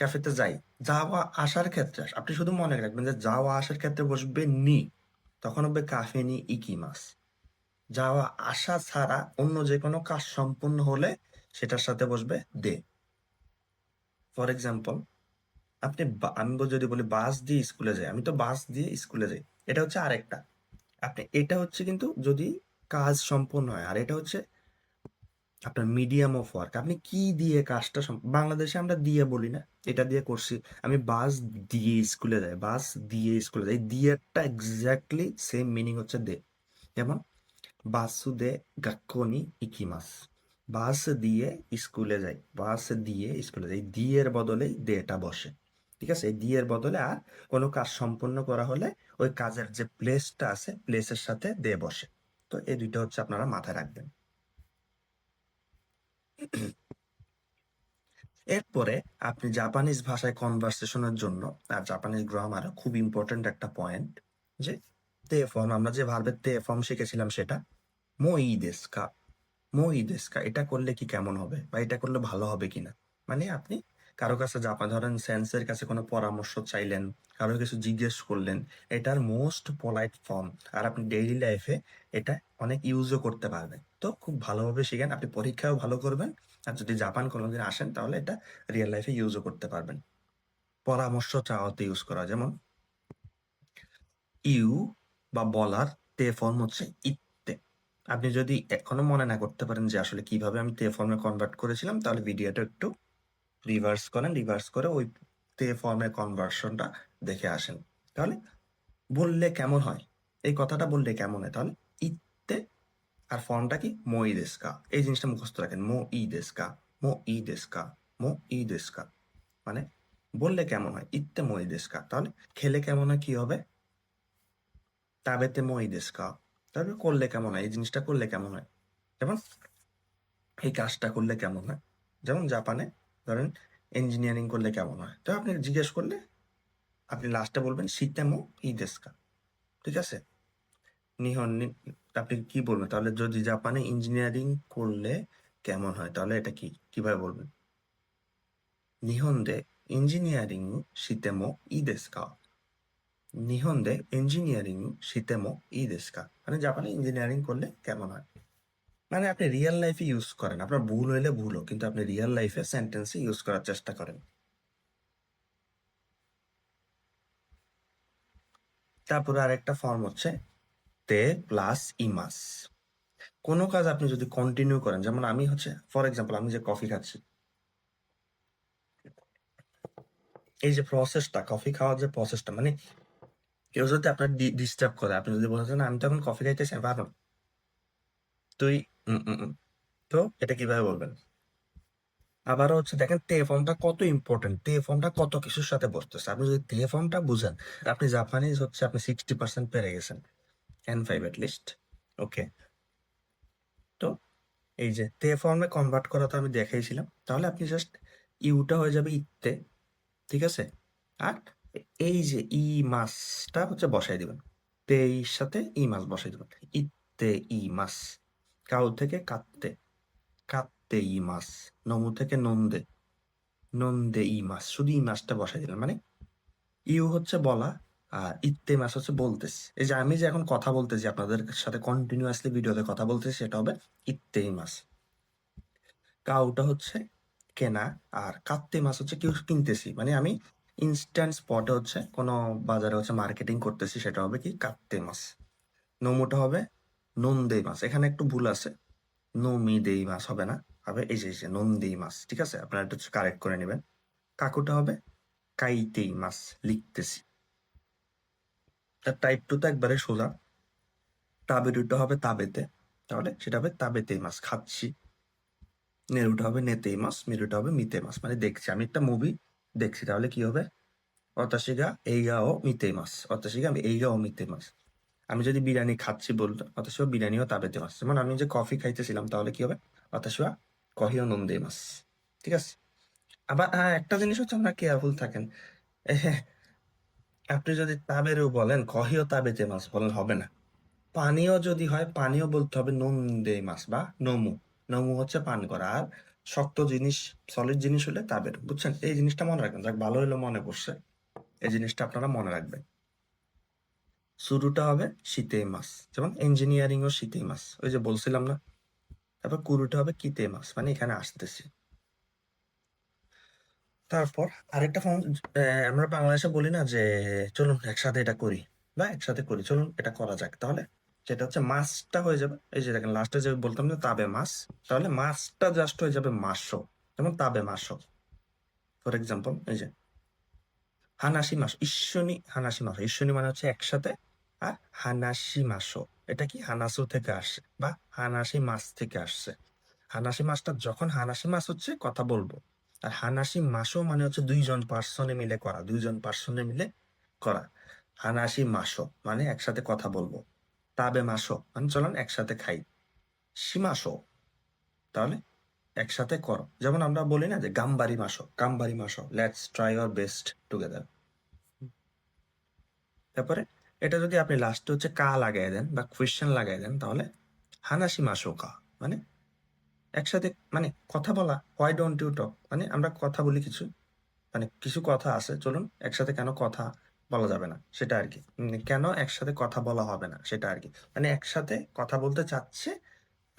Speaker 1: ক্যাফেতে যাই, যাওয়া আসার ক্ষেত্রে আপনি শুধু মনে রাখবেন যে যাওয়া আসার ক্ষেত্রে বসবে নি, তখন হবে কাফে নি ইকিমাস। যাওয়া আসা ছাড়া অন্য যে কোনো কাজ সম্পূর্ণ হলে সেটার সাথে বসবে দে। ফর এক্সাম্পল, আপনি আমি যদি বলি বাস দিয়ে স্কুলে যাই, আমি তো বাস দিয়ে স্কুলে যাই, এটা হচ্ছে আরেকটা। আপনি এটা হচ্ছে কিন্তু যদি কাজ সম্পন্ন হয়, আর এটা হচ্ছে আপনার মিডিয়াম অফ ওয়ার্ক, আপনি কি দিয়ে কাজটা বাংলাদেশে আমরা দিয়ে বলি না, এটা দিয়ে করছি। আমি বাস দিয়ে স্কুলে যাই, বাস দিয়ে স্কুলে যাই, দিয়েটা এক্স্যাক্টলি সেম মিনিং হচ্ছে দে। যেমন বাসু দে গাক্কনি ইকিমাস, বাস দিয়ে স্কুলে যাই, বাস দিয়ে স্কুলে যাই, দিয়ের বদলে দেটা বসে। ঠিক আছে, এই দিয়ের বদলে আর কোনো কাজ সম্পন্ন করা হলে ওই কাজের যে প্লেসটা আছে প্লেসের সাথে দে বসে। তো এই দুইটা হচ্ছে আপনারা মাথায় রাখবেন। এরপরে আপনি জাপানিজ ভাষায় কনভারসেশনের জন্য, আর জাপানিজ গ্রামারও খুব ইম্পর্ট্যান্ট একটা পয়েন্ট, যে তে ফর্ম, আমরা যে ভার্বের তে ফর্ম শিখেছিলাম সেটা মই দেশু কা, মই দেশু কা, এটা করলে কি কেমন হবে বা এটা করলে ভালো হবে কিনা। মানে আপনি কারো কাছে জাপান ধরেন সেন্সের কাছে কোনো পরামর্শ চাইলেন, কারো কিছু জিজ্ঞেস করলেন, এটার মোস্ট পোলাইট ফর্ম। আর আপনি ডেইলি লাইফে এটা অনেক ইউজও করতে পারবেন। তো খুব ভালোভাবে শিখেন, আপনি পরীক্ষাও ভালো করবেন, আর যদি জাপান কোনোদিন আসেন তাহলে এটা রিয়েল লাইফে ইউজও করতে পারবেন। পরামর্শ চাওয়াতে ইউজ করা, যেমন ইউ বা বলার তে ফর্ম হচ্ছে ইত্তে। আপনি যদি এখনো মনে না করতে পারেন যে আসলে কিভাবে আমি তে ফর্মে কনভার্ট করেছিলাম, তাহলে ভিডিওটা একটু রিভার্স করেন, রিভার্স করে ওই তে ফর্মের কনভার্সনটা দেখে আসেন। তাহলে বললে কেমন হয়, এই কথাটা বললে কেমন হয়, তাহলে ইত্তে, আর ফর্মটা কি মই দেস্কা, এই জিনিসটা মুখস্থ রাখেন, মো ই দেস্কা, মো ই দেস্কা, মো ই দেস্কা, মানে বললে কেমন হয় ইত্তে মই দেস্কা, তাহলে খেলে কেমন হয় কি হবে, তাবেতে মই দেস্কা, তাহলে করলে কেমন হয়, এই জিনিসটা করলে কেমন হয়। যেমন এই কাজটা করলে কেমন হয়, যেমন জাপানে ধরেন ইঞ্জিনিয়ারিং করলে কেমন হয়, তো আপনি জিজ্ঞেস করলে আপনি লাস্টে বলবেন শিতেমো ই দেস্কা, ঠিক আছে? নিহন আপনি কি বলবেন তাহলে, যদি জাপানে ইঞ্জিনিয়ারিং করলে কেমন হয়, তাহলে এটা কি কিভাবে বলবেন? নিহন দে ইঞ্জিনিয়ারিং শিতেমো ই দেস্কা, নিহন দে ইঞ্জিনিয়ারিং শিতেমো ই দেস্কা, মানে জাপানে ইঞ্জিনিয়ারিং করলে কেমন হয়। মানে আপনি রিয়েল লাইফে ইউজ করেন, আপনার ভুল হইলে ভুলও, কিন্তু আপনি রিয়েল লাইফে সেন্টেন্সে ইউজ করার চেষ্টা করেন। তারপরে আরেকটা ফর্ম হচ্ছে তে প্লাস ইমাস। কোনো কাজ আপনি যদি কন্টিনিউ করেন, যেমন আমি হচ্ছে ফর এক্সাম্পল আমি যে কফি খাচ্ছি, এই যে প্রসেসটা, কফি খাওয়ার যে প্রসেসটা, মানে কেউ যদি আপনার ডিস্টার্ব করে, আপনি যদি বলছেন আমি তো এখন কফি খাইতেছি আমি পারবো না, তুই তো এটা কিভাবে বলবেন? আবারও হচ্ছে দেখেন তে ফর্মটা কত ইম্পর্টেন্ট, তে ফর্মটা কত কিছুর সাথে বসতেছে। আপনি যদি তে ফর্মটা বুঝেন, আপনি জাপানিজ হচ্ছে আপনি 60% পেরে গেছেন, N5 এট লিস্ট। ওকে, তো এই যে তে ফর্মে কনভার্ট করা তো আমি দেখাইছিলাম, তাহলে আপনি জাস্ট ইউটা হয়ে যাবে ইত্তে, ঠিক আছে? আর এই যে ই মাসটা হচ্ছে বসাই দিবেন, তেইর সাথে ই মাস বসাই দিবেন, ইত্তে ই মাস। কাউ থেকে কাত্তে, কাত্তে ই মাস। নমু থেকে নন্দে, নন্দে ই মাস, শুধু ই মাসটা বসাই দিলেন, মানে ইউ হচ্ছে বলা আর ইত্তে মাস হচ্ছে বলতেছি। এই যে আমি যে এখন কথা বলতেছি আপনাদের সাথে কন্টিনিউয়াসলি ভিডিওতে কথা বলতেছি, সেটা হবে ইত্তে ই মাস। কাউটা হচ্ছে কেনা, আর কাত্তে মাছ হচ্ছে কেউ কিনতেছি, মানে আমি ইনস্ট্যান্ট স্পটে হচ্ছে কোনো বাজারে হচ্ছে মার্কেটিং করতেছি, সেটা হবে কি কাত্তে মাছ। নমুটা হবে নন্দেই মাছ, এখানে একটু ভুল আছে, নমিদেই মাছ হবে না, হবে এই যে নন্দেই মাছ, ঠিক আছে? আপনারা একটু কারেক্ট করে নেবেন। কাকুটা হবে কাইতেই মাছ, লিখতেছি। তার টাইপ টু তো একবারে সোজা, তাবেরুটা হবে তাবেতে, তাহলে সেটা হবে তাবেতেই মাছ, খাচ্ছি। নেরুটা হবে নেতেই মাছ, মিরুটা হবে মিতে মাছ, মানে দেখছি, আমি একটা মুভি দেখছি, তাহলে কি হবে? অতাশিগা এইগা ও মিতে মাছ, অতাশিগা এইগা ও মিতে মাছ। আমি যদি বিরিয়ানি খাচ্ছি বলতো, অতাশিও বিরিয়ানিও তাবেতে মাছ। যেমন আমি যে কফি খাইতেছিলাম, তাহলে কি হবে? অতাশিওয়া কহিও নন্দে মাছ, ঠিক আছে? আবার হ্যাঁ, একটা জিনিস হচ্ছে আমরা কেয়ারফুল থাকেন, আপনি যদি তাবেরও বলেন কহিও তাবেতে মাছ বলেন, হবে না। পানীয় যদি হয়, পানীয় বলতে হবে নন্দে মাছ বা নমু। নমু হচ্ছে পান করা, আর শক্ত জিনিস, সলিড জিনিস হলে তাবের, বুঝছেন? এই জিনিসটা মনে রাখবেন, যাক ভালো হলো মনে পড়ছে, এই জিনিসটা আপনারা মনে রাখবেন। শুরুটা হবে শীতেই মাস, যেমন ইঞ্জিনিয়ারিং ও শীতেই মাস, ওই যে বলছিলাম না। তারপর কুরুটা হবে কিতে মাস, মানে এখানে আসতেছি। তারপর আরেকটা ফর্ম, আমরা বাংলাদেশে বলি না যে চলুন একসাথে এটা করি, বা একসাথে করি, চলুন এটা করা যাক, তাহলে যেটা হচ্ছে মাসটা হয়ে যাবে, এই যে দেখেন লাস্টে যে বলতাম না তাবে মাস, তাহলে মাসটা জাস্ট হয়ে যাবে মাসো, যেমন তাবে মাসো। ফর এক্সাম্পল এই যে হানাসি মাস, ঈশ্বনী হানাসি মাসো, ঈশ্বনী মানে হচ্ছে একসাথে, আর হানাসি মাসো এটা কি হানাসু থেকে আসছে, বা হানাসি মাস থেকে আসছে। হানাসি মাসটা যখন হানাসি মাস হচ্ছে কথা বলবো, আর হানাসি মাসও মানে হচ্ছে দুইজন পার্সনে মিলে করা, দুইজন পার্সনে মিলে করা। হানাসি মাসো মানে একসাথে কথা বলবো, তাবে মাসো মানে চলেন একসাথে খাই, সীমাসো তাহলে একসাথে করো। যেমন আমরা বলি না যে গাম্বারি মাসো, let's try our best together. তারপরে এটা যদি আপনি লাস্টে হচ্ছে কা লাগাই দেন বা কোয়েশ্চেন লাগাই দেন, তাহলে হানাসি মাসো কা, মানে একসাথে, মানে কথা বলা, হোয়াই ডোন্ট ইউ টক, মানে আমরা কথা বলি কিছু, মানে কিছু কথা আছে, চলুন একসাথে কেন কথা বলা যাবে না, সেটা আর কি। কেন একসাথে কথা বলা হবে না, সেটা আর কি, মানে একসাথে কথা বলতে চাচ্ছে,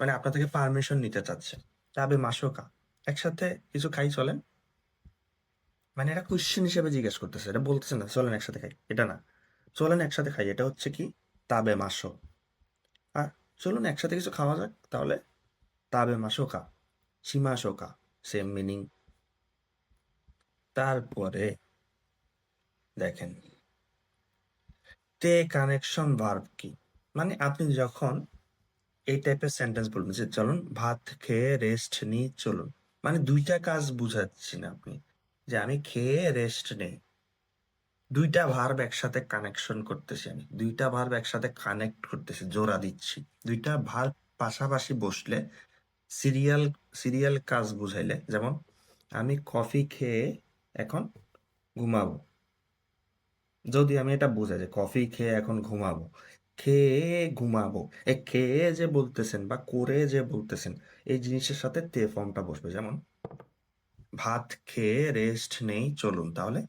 Speaker 1: মানে আপনার থেকে পারমিশন নিতে চাচ্ছে। তাবে মাসোকা, একসাথে কিছু খাই চলেন, মানে এটা কোশ্চেন হিসেবে জিজ্ঞেস করতেছে, এটা বলতেছে না চলেন একসাথে খাই, এটা না, চলেন একসাথে খাই, এটা হচ্ছে কি তাবে মাসো। আর চলুন একসাথে কিছু খাওয়া যাক, তাহলে তাবে মাসোকা, শিমাশোকা, সেম মিনিং। তারপরে দেখেন তে কানেকশন ভার্ব কি, মানে আপনি যখন এই টাইপের সেন্টেন্স বলবেন যে চলুন ভাত খেয়ে রেস্ট নিই চলুন, মানে দুইটা কাজ বুঝাচ্ছি না আপনি, যে আমি খেয়ে রেস্ট নেই, দুইটা ভার্ব একসাথে কানেকশন করতেছি, আমি দুইটা ভার্ব একসাথে কানেক্ট করতেছি, জোড়া দিচ্ছি, দুইটা ভার্ব পাশাপাশি বসলে সিরিয়াল সিরিয়াল কাজ বুঝাইলে, যেমন আমি কফি খেয়ে এখন ঘুমাবো। যদি আমি এটা বুঝাই যে কফি খেয়ে এখন ঘুমাবো, খেয়ে ঘুমাবো, খেয়ে যে বলতেছেন বা করে যে বলতেছেন, এই জিনিসের সাথে তে ফর্মটা বসবে। যেমন ভাত খেয়ে রেস্ট নেই চলুন, তাহলে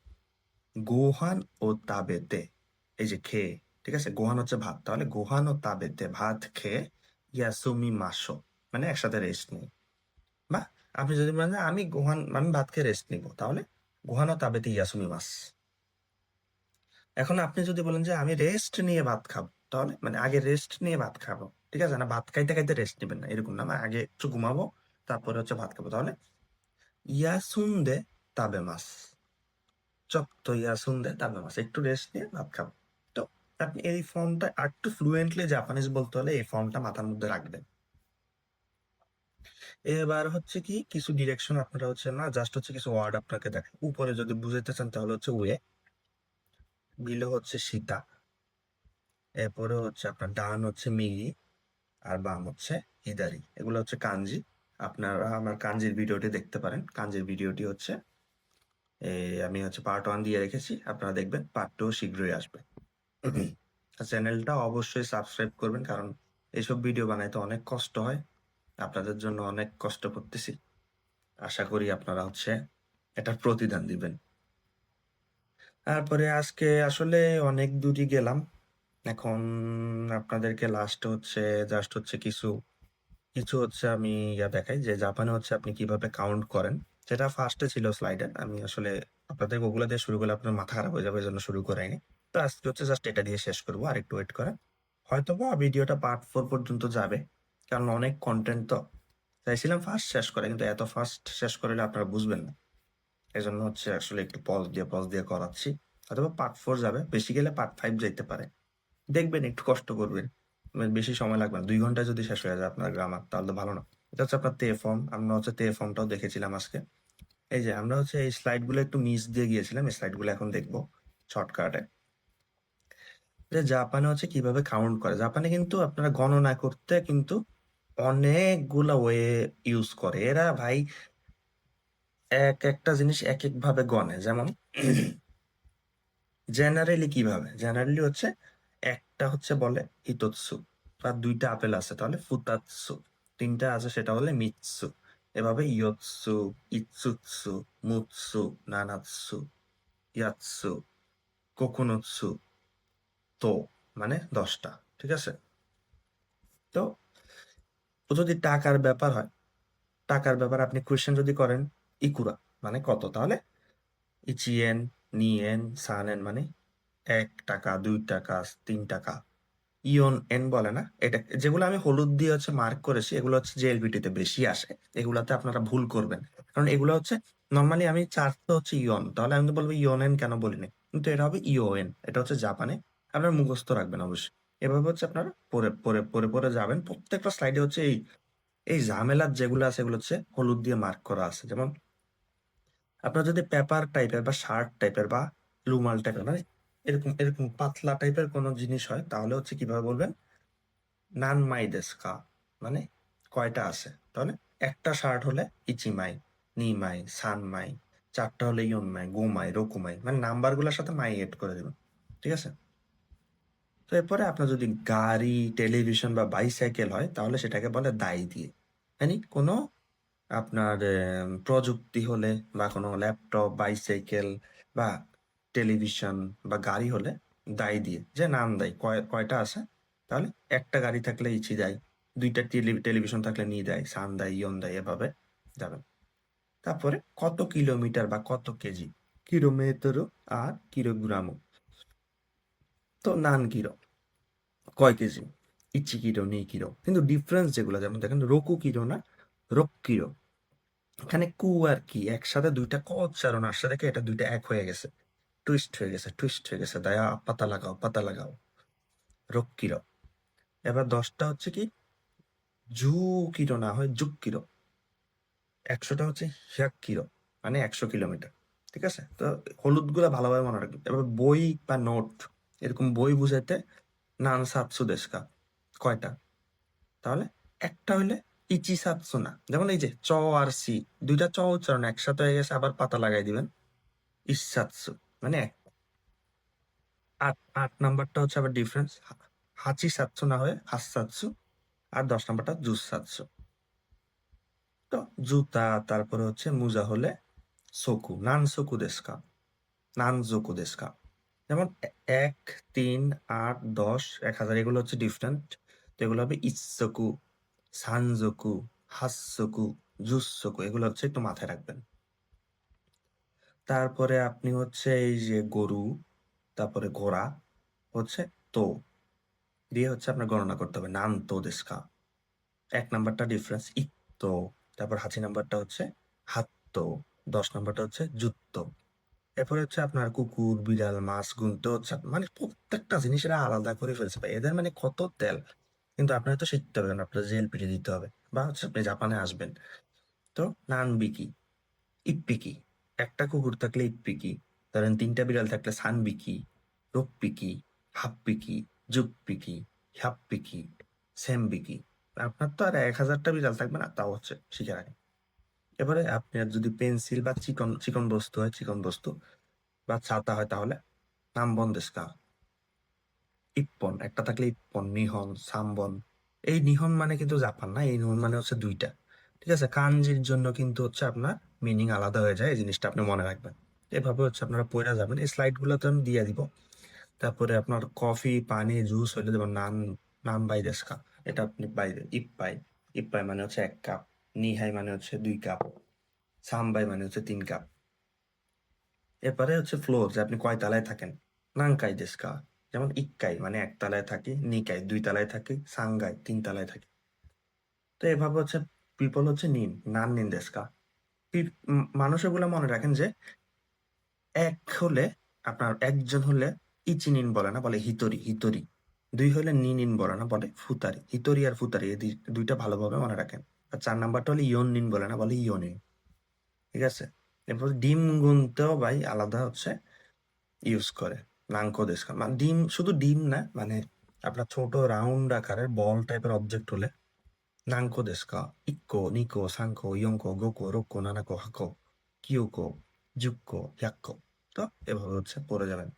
Speaker 1: গোহান ও তাবেতে, এই যে খেয়ে, ঠিক আছে, গোহান হচ্ছে ভাত, তাহলে গোহান ও তাবেতে ভাত খেয়ে ইয়াসুমি মাসো, মানে একসাথে রেস্ট নেই। বা আপনি যদি বলেন যে আমি ভাত খেয়ে রেস্ট নিব, তাহলে গোহান ও তাবেতে ইয়াসুমি মাস। এখন আপনি যদি বলেন যে আমি রেস্ট নিয়ে ভাত খাবো, তাহলে মানে আগে রেস্ট নিয়ে ভাত খাবো, ঠিক আছে, না ভাত খাইতে খাইতে রেস্ট নেবেন না, এরকম না, মানে আগে একটু ঘুমাবো তারপরে হচ্ছে ভাত খাবো, তাহলে ইয়াসুন্দে তাবে মাস, তো ইয়াসুন্দে তাবে মাস, একটু রেস্ট নিয়ে ভাত খাবো। তো আপনি এই ফর্মটা একটু ফ্লুয়েন্টলি জাপানিজ বলতে হলে এই ফর্মটা মাথার মধ্যে রাখবেন। এবার হচ্ছে কি কিছু ডিরেকশন আপনারা হচ্ছে না, জাস্ট হচ্ছে কিছু ওয়ার্ড আপনাকে দেখেন, উপরে যদি বুঝাইতে চান তাহলে হচ্ছে ওয়ে, বিলো হচ্ছে সীতা, এরপরে হচ্ছে আপনার ডান হচ্ছে মিগি, আর বাম হচ্ছে হিদারি, এগুলো হচ্ছে কাঞ্জি। আপনারা আমার কাঞ্জির ভিডিওটি দেখতে পারেন, কাঞ্জির ভিডিওটি হচ্ছে আমি হচ্ছে পার্ট 1 দিয়ে রেখেছি, আপনারা দেখবেন, পার্ট 2 শীঘ্রই আসবে। চ্যানেলটা অবশ্যই সাবস্ক্রাইব করবেন, কারণ এইসব ভিডিও বানাইতে অনেক কষ্ট হয়, আপনাদের জন্য অনেক কষ্ট করতেছি, আশা করি আপনারা হচ্ছে এটার প্রতিদান দিবেন। তারপরে আজকে আসলে অনেক দূরই গেলাম, এখন আপনাদেরকে লাস্ট হচ্ছে জাস্ট হচ্ছে কিছু কিছু হচ্ছে আমি দেখাই যে জাপানে হচ্ছে আপনি কিভাবে কাউন্ট করেন, যেটা ফার্স্টে ছিল স্লাইডে, আমি আসলে আপনাদের ওগুলো দিয়ে শুরু করলে আপনার মাথা খারাপ হয়ে যাবে, এই জন্য শুরু করাইনি। তো আজকে হচ্ছে জাস্ট এটা দিয়ে শেষ করবো, আর একটু ওয়েট করেন, হয়তো বা ভিডিওটা পার্ট 4 পর্যন্ত যাবে, কারণ অনেক কন্টেন্ট, তো চাইছিলাম ফার্স্ট শেষ করে, কিন্তু এত ফার্স্ট শেষ করলে আপনারা বুঝবেন না, এই জন্য হচ্ছে আসলে একটু পজ দিয়ে করাচ্ছি, অথবা পার্ট 4 যাবে, বেশি গেলে পার্ট 5 যাইতে পারে, দেখবেন একটু কষ্ট করবেন, মানে বেশি সময় লাগবে না, 2 ঘন্টায় যদি শেষ হয়ে যায় আপনার গ্রামার, তাহলে তো ভালো না। এটা হচ্ছে আপনার তে ফর্ম, আমরা হচ্ছে তে ফর্মটাও দেখেছিলাম আজকে। এই যে আমরা হচ্ছে এই স্লাইডগুলো একটু মিস দিয়ে গিয়েছিলাম, এই স্লাইডগুলো এখন দেখবো শর্টকাটে, যে জাপানে হচ্ছে কিভাবে কাউন্ট করে। জাপানে কিন্তু আপনারা গণনা করতে কিন্তু অনেকগুলা ওয়ে ইউজ করে এরা ভাই, এক একটা জিনিস এক এক ভাবে গণে। যেমন জেনারেলি হচ্ছে একটা হচ্ছে বলে হিতোৎসু, বা 2টা আপেল আছে তাহলে ফুতাৎসু, 3টা আছে সেটা হলে মিৎসু, এভাবে ইয়োৎসু, ইৎসুৎসু, মুৎসু, নানাৎসু, ইয়াৎসু, কোকুনোৎসু, তো, মানে 10টা, ঠিক আছে। তো যদি টাকার ব্যাপার হয়, টাকার ব্যাপার আপনি কোয়েশ্চেন যদি করেন ইকুরা মানে কত, তাহলে ইচিয়েন, নিয়েন, সানেন, মানে 1 টাকা, 2 টাকা, 3 টাকা, ইয়ন এন বলে না, এটা যেগুলো আমি হলুদ দিয়ে হচ্ছে মার্ক করেছি, এগুলো হচ্ছে জেএলবিটি তে বেশি আসে, এগুলাতে আপনারা ভুল করবেন, কারণ এগুলো হচ্ছে নর্মালি আমি চারটা হচ্ছে ইয়ন, তাহলে আমি তো বলবো ইয়ন এন কেন বলিনি, কিন্তু এটা হবে ইওএন, এটা হচ্ছে জাপানে, আপনার মুখস্থ রাখবেন অবশ্যই। এভাবে হচ্ছে আপনারা পরে পরে পরে পরে যাবেন, প্রত্যেকটা স্লাইডে হচ্ছে এই এই ঝামেলার যেগুলো আছে এগুলো হচ্ছে হলুদ দিয়ে মার্ক করা আছে। যেমন আপনার যদি পেপার টাইপের বা শার্ট টাইপের বা রুমাল টাইপের, মানে এরকম এরকম পাতলা টাইপের কোনো জিনিস হয়, তাহলে হচ্ছে কিভাবে বলবেন, নান মাই দেস্কা, মানে কয়টা আছে, তাহলে একটা শার্ট হলে ইচিমাই, নিমাই, সানমাই, 4টা হলে ইয়নমাই, গোমাই, রকুমাই, মানে নাম্বার গুলোর সাথে মাই এড করে দেবেন, ঠিক আছে। তো এরপরে আপনার যদি গাড়ি, টেলিভিশন বা বাইসাইকেল হয়, তাহলে সেটাকে বলে দাই দিয়ে, মানে কোনো আপনার প্রযুক্তি হলে বা কোনো ল্যাপটপ, বাইসাইকেল বা টেলিভিশন বা গাড়ি হলে দাই দিয়ে, যে নাম দেয় কয়টা আছে, তাহলে একটা গাড়ি থাকলে ইচি দেয়, 2টা টেলিভিশন থাকলে নি দেয়, সান দেয়, ইয়ন দেয়, এভাবে যাবেন। তারপরে কত কিলোমিটার বা কত কেজি, কিলোমিটার আর কিলোগ্রামও, তো নান কিলো কয় কেজি, ইচি কিলো, নি কিলো, কিন্তু ডিফারেন্স যেগুলো, যেমন দেখেন রোকু কিলো না রোক কিলো, এখানে কু আর কি একসাথে 2টা ক উচ্চারণ আসছে দেখে এটা 2টা এক হয়ে গেছে, টুইস্ট হয়ে গেছে, দয়া পাতা লাগাও, রক্কিরো। এবার 10টা হচ্ছে কি জু কিরো না হয় জুক কিরো, 100টা হচ্ছে হিয়াক কিরো, মানে 100 কিলোমিটার, ঠিক আছে। তো হলুদ গুলা ভালোভাবে মনে রাখবেন। এবার বই বা নোট, এরকম বই বুঝাইতে নান সাতসু দেশকা, কয়টা, তাহলে একটা হইলে ইচিসাৎসু না, যেমন এই যে চ আর সি, দুইটা চ উচ্চারণ একসাথে হয়ে গেছে, আবার পাতা লাগাই দিবেন ইসাৎসু, মানে এক। আট আট নাম্বারটা হচ্ছে আবার ডিফারেন্স, হাচি সাতসু না হয়ে হাসসাৎসু। আর 10 নাম্বারটা জুসাৎসু। তো জুতা, তারপরে হচ্ছে মুজা হলে সোকু, নান সোকু দেস্কা, নান জোকু দেস্কা। যেমন 1, 3, 8, 10, 1000 এগুলো হচ্ছে ডিফারেন্ট। তো এগুলো হবে ইচ্ছকু, সানজোকু, হাসসোকু, জুসোকু, এগুলো হচ্ছে একটু মাথায় রাখবেন। তারপরে আপনি হচ্ছে এই যে গরু, তারপরে ঘোড়া হচ্ছে তো দিয়ে হচ্ছে আপনার গণনা করতে হবে, নান তো দেস্কা। 1 নাম্বারটা ডিফারেন্স ইত্তো, তারপর হাঁচি নাম্বারটা হচ্ছে হাত্তো, 10 নাম্বারটা হচ্ছে জুত্তো। এরপরে হচ্ছে আপনার কুকুর, বিড়াল, মাছ গুনতে হচ্ছে মানে প্রত্যেকটা জিনিসের আলাদা করে ফেলছে ভাই, এদের মানে কত তেল। কিন্তু আপনার তো শিখতে হবে না, আপনার জেল পিটে দিতে হবে, বা হচ্ছে আপনি জাপানে আসবেন। তো নান বিকি, ইপ্পিকি, একটা কুকুর থাকলে ইপ্পিকি, ধরেন 3টা বিড়াল থাকলে সানবিকি, রোপ্পিকি, হাপ্পিকি, জুপ্পিকি, হ্যাপ্পিকি, সেমবিকি। আপনার তো আর 1000টা বিড়াল থাকবে না, তাও হচ্ছে শিখে রাখেন। এবারে আপনার যদি পেন্সিল বা চিকন চিকন বস্তু হয়, চিকন বস্তু বা ছাতা হয়, তাহলে নামবন দেশকা, ইপ্পন একটা থাকলে ইপ্পন, নিহন, সামবন। এই নিহন মানে কিন্তু জাপান না, এই নিহন মানে হচ্ছে দুইটা। ঠিক আছে, কাঞ্জির জন্য কিন্তু হচ্ছে আপনার মিনিং আলাদা হয়ে যায়, এই জিনিসটা আপনি মনে রাখবেন। এভাবে হচ্ছে আপনারা পড়ে যাবেন, এই স্লাইড গুলো তো আমি দিয়ে দিব। তারপরে আপনার কফি, পানি, জুস হইলে যেমন নান, নান বাই দেশকা, এটা আপনি বাইরে ইপ্পাই, ইপ্পাই মানে হচ্ছে 1 কাপ, নিহাই মানে হচ্ছে 2 কাপ, সামবাই মানে হচ্ছে 3 কাপ। এরপরে হচ্ছে ফ্লোর, যে আপনি কয় তালায় থাকেন, নাংকাই দেশকা, যেমন ইক্কাই মানে 1 তালায় থাকি, নিকাই 2 তালায় থাকি, সাংগাই 3 তালায় থাকি। তো এভাবে হচ্ছে পিপল হচ্ছে নিন, নান নিন দেশকা। মানুষ এগুলো মনে রাখেন যে এক হলে, আপনার একজন হলে ইচিনিন বলে না, বলে হিতরি, হিতরি। 2 হলে নিনিন বলে না, বলে ফুতারি। হিতরি আর ফুতারি এই দুইটা ভালোভাবে মনে রাখেন। আর 4 নাম্বারটা হলে ইয়ন নিন বলে না, বলে ইয়নিন। ঠিক আছে, এরপর ডিম গুনতেও ভাই আলাদা হচ্ছে ইউজ করে, নাঙ্কো দেশকা। মানে ডিম, শুধু ডিম না, মানে আপনার ছোট রাউন্ড আকারের বল টাইপের অবজেক্ট হলে নাঙ্কো দেশকা, ইক্কো, নিকো, সাংকো, ইয়ঙ্কো, গোকো, রোক্কো, নানাকো, হাকো, কিয়োকো, জুক্কো, হ্যাক্কো। তো এভাবে হচ্ছে পড়ে যাবেন।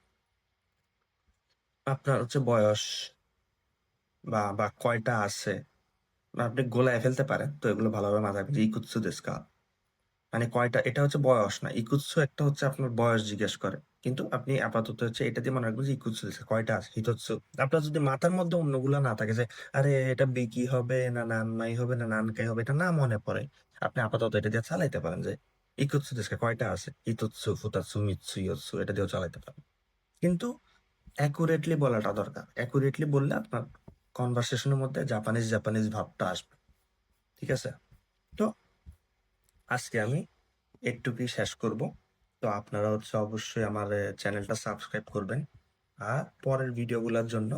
Speaker 1: আপনার হচ্ছে বয়স বা বা কয়টা আছে, বা আপনি গোলায় ফেলতে পারেন, তো এগুলো ভালোভাবে মাথায় রাখবেন। ইকুৎসু দেশকা মানে কয়টা, এটা হচ্ছে বয়স না। ইকুৎসু একটা হচ্ছে আপনার বয়স জিজ্ঞেস করে, কিন্তু আপনি আপাতত হচ্ছে এটা দিয়ে মনে রাখবেন যে ইকুৎসু দেশকা কয়টা আছে, হিতোৎসু। আপনার যদি মাথার মধ্যে অন্যগুলো না থাকে, যে আরে এটা বিকি হবে না নানমাই হবে না নানকাই হবে, এটা না মনে পড়ে, আপনি আপাতত এটা দিয়ে চালাইতে পারেন যে ইকুৎসু দেশকা কয়টা আছে, হিতোৎসু, ফুতাৎসু, মিৎসু, ইয়োৎসু, এটা দিয়েও চালাইতে পারেন। কিন্তু অ্যাকুরেটলি বলাটা দরকার, অ্যাকুরেটলি বললে আপনার কনভারসেশনের মধ্যে জাপানিজ জাপানিজ ভাবটা আসবে। ঠিক আছে, তো আজকে আমি একটুকুই শেষ করব। তো আপনারা হচ্ছে অবশ্যই আমার চ্যানেলটা সাবস্ক্রাইব করবেন, আর পরের ভিডিওগুলোর জন্য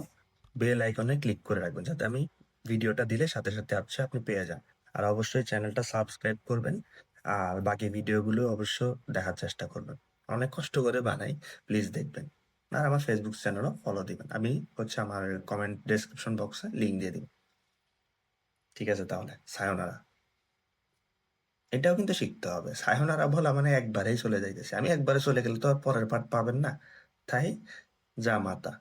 Speaker 1: বেল আইকনে ক্লিক করে রাখবেন, যাতে আমি ভিডিওটা দিলে সাথে সাথে হচ্ছে আপনি পেয়ে যান। আর অবশ্যই চ্যানেলটা সাবস্ক্রাইব করবেন, আর বাকি ভিডিওগুলো অবশ্য দেখার চেষ্টা করবেন। অনেক কষ্ট করে বানাই, প্লিজ দেখবেন। আর আমার ফেসবুক চ্যানেলও ফলো দিবেন, আমি হচ্ছে আমার কমেন্ট ডেসক্রিপশন বক্সে লিঙ্ক দিয়ে দিব। ঠিক আছে, তাহলে সায়োনারা। এটাও কিন্তু শিখতে হবে, সায়োনারা বলা মানে একবারেই চলে যাইতেছে, আমি একবারে চলে গেলে তো আর পরের পার্ট পাবেন না। তাই যা মাতা।